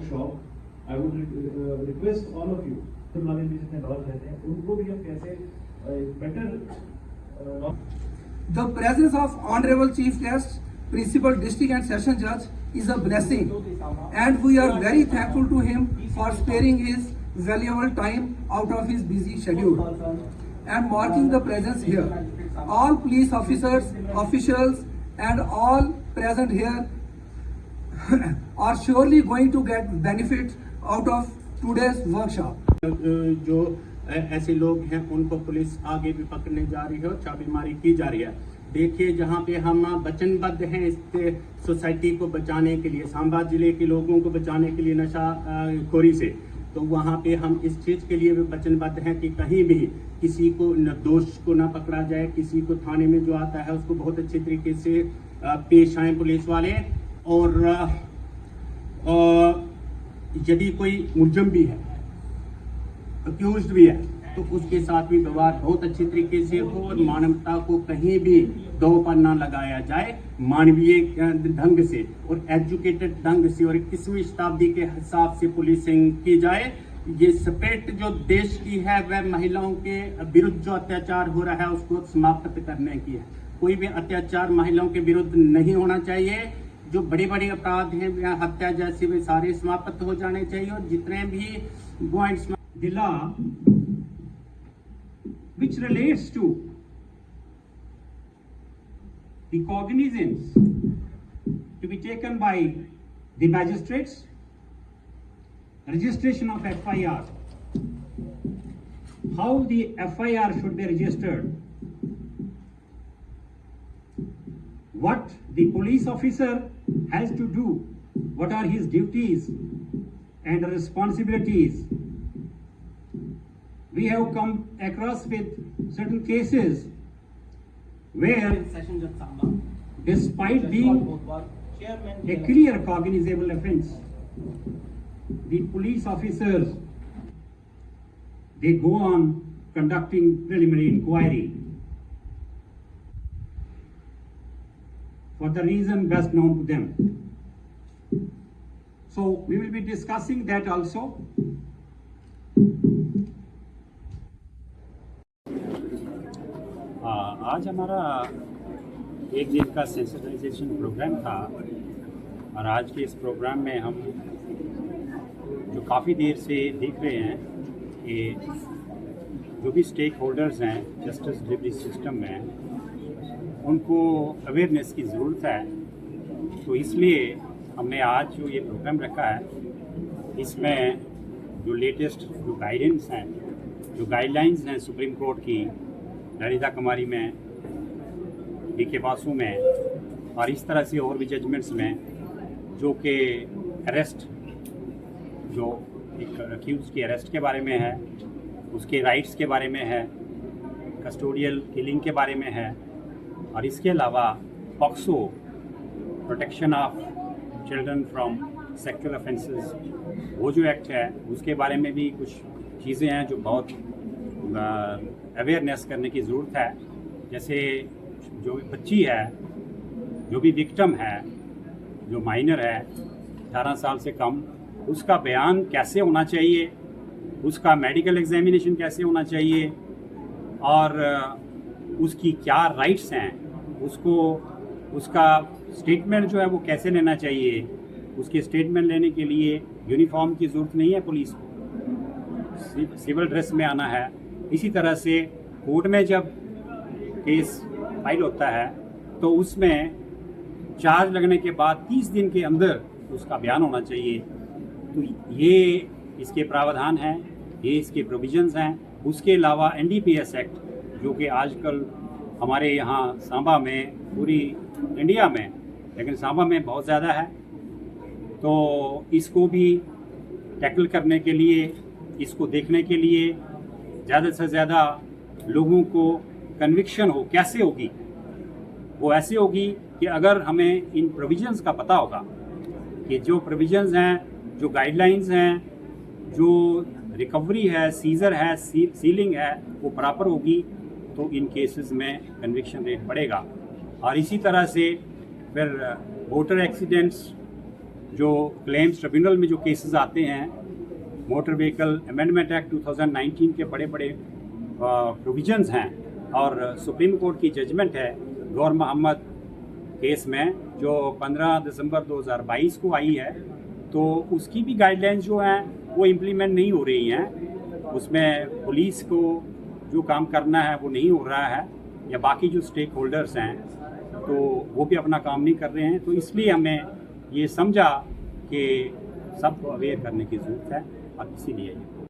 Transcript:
workshop. I would request all of you, वाले भी जितने डॉग रहते हैं उनको भी हम कैसे better. The presence of Honorable Chief Guest, Principal District and Session Judge is a blessing, and we are very thankful to him for sparing his valuable time out of his busy schedule and marking the presence here. All police officers, officials and all present here are surely going to get benefits out of today's workshop. जो ऐसे लोग हैं उनको police आगे भी पकड़ने जा रही है और छापेमारी की जा रही है। देखिए, जहाँ पे हम वचनबद्ध हैं इस सोसाइटी को बचाने के लिए, सांबा जिले के लोगों को बचाने के लिए नशा खोरी से, तो वहाँ पे हम इस चीज़ के लिए भी वचनबद्ध हैं कि कहीं भी किसी को निर्दोष को ना पकड़ा जाए, किसी को थाने में जो आता है उसको बहुत अच्छे तरीके से पेश आए पुलिस वाले, और यदि कोई मुलजम भी है, अक्यूज्ड भी है, तो उसके साथ भी व्यवहार बहुत अच्छे तरीके से हो और मानवता को कहीं भी दो पर ना लगाया जाए, मानवीय ढंग से और एजुकेटेड ढंग से और 21वीं शताब्दी के हिसाब से पुलिसिंग की जाए। ये स्पिरिट जो देश की है वह महिलाओं के विरुद्ध जो अत्याचार हो रहा है उसको समाप्त करने की है। कोई भी अत्याचार महिलाओं के विरुद्ध नहीं होना चाहिए। जो बड़े बड़े अपराध हैं, हत्या जैसे वे सारे समाप्त हो जाने चाहिए, और जितने भी points the law which relates to the cognizance to be taken by the magistrates, registration of FIR, how the FIR should be registered, what the police officer has to do, what are his duties and responsibilities. We have come across with certain cases where, despite being a clear cognizable offence, the police officers, they go on conducting preliminary inquiry for the reason best known to them. So we will be discussing that also. आज हमारा एक दिन का sensitisation programme था, और आज के इस प्रोग्राम में हम जो काफ़ी देर से देख रहे हैं कि जो भी स्टेक होल्डर्स हैं जस्टिस डिलीवरी सिस्टम में, उनको अवेयरनेस की ज़रूरत है। तो इसलिए हमने आज जो ये प्रोग्राम रखा है, इसमें जो लेटेस्ट जो गाइडेंस हैं, जो गाइडलाइंस हैं सुप्रीम कोर्ट की ललिता कुमारी में, DK बासु में, और इस तरह से और भी जजमेंट्स में, जो कि अरेस्ट, जो एक अक्यूज़ की अरेस्ट के बारे में है, उसके राइट्स के बारे में है, कस्टोडियल किलिंग के बारे में है, और इसके अलावा POCSO, protection of children from sexual offences, वो जो एक्ट है उसके बारे में भी कुछ चीज़ें हैं जो बहुत अवेयरनेस करने की ज़रूरत है। जैसे जो बच्ची है, जो भी विक्टिम है, जो माइनर है 18 साल से कम, उसका बयान कैसे होना चाहिए, उसका मेडिकल एग्जामिनेशन कैसे होना चाहिए, और उसकी क्या राइट्स हैं, उसको उसका स्टेटमेंट जो है वो कैसे लेना चाहिए। उसके स्टेटमेंट लेने के लिए यूनिफॉर्म की ज़रूरत नहीं है पुलिस को, सिविल ड्रेस में आना है। इसी तरह से कोर्ट में जब केस फाइल होता है तो उसमें चार्ज लगने के बाद 30 दिन के अंदर उसका बयान होना चाहिए। तो ये इसके प्रावधान हैं, ये इसके प्रोविजंस हैं। उसके अलावा NDPS एक्ट, जो कि आजकल हमारे यहाँ सांबा में, पूरी इंडिया में, लेकिन सांबा में बहुत ज़्यादा है, तो इसको भी टैकल करने के लिए, इसको देखने के लिए ज़्यादा से ज़्यादा लोगों को कन्विक्शन हो। कैसे होगी? वो ऐसे होगी कि अगर हमें इन प्रोविजंस का पता होगा कि जो प्रोविजंस हैं, जो गाइडलाइंस हैं, जो रिकवरी है, सीजर है, सीलिंग है, वो प्रॉपर होगी, तो इन केसेस में कन्विक्शन रेट बढ़ेगा। और इसी तरह से फिर वोटर एक्सीडेंट्स जो क्लेम्स ट्रिब्यूनल में जो केसेस आते हैं, मोटर व्हीकल अमेंडमेंट एक्ट 2019 के बड़े बड़े प्रोविजंस हैं और सुप्रीम कोर्ट की जजमेंट है गौर मोहम्मद केस में जो 15 दिसंबर 2022 को आई है, तो उसकी भी गाइडलाइंस जो हैं वो इम्प्लीमेंट नहीं हो रही हैं। उसमें पुलिस को जो काम करना है वो नहीं हो रहा है, या बाकी जो स्टेक होल्डर्स हैं तो वो भी अपना काम नहीं कर रहे हैं। तो इसलिए हमें ये समझा कि सबको अवेयर करने की ज़रूरत है, और इसीलिए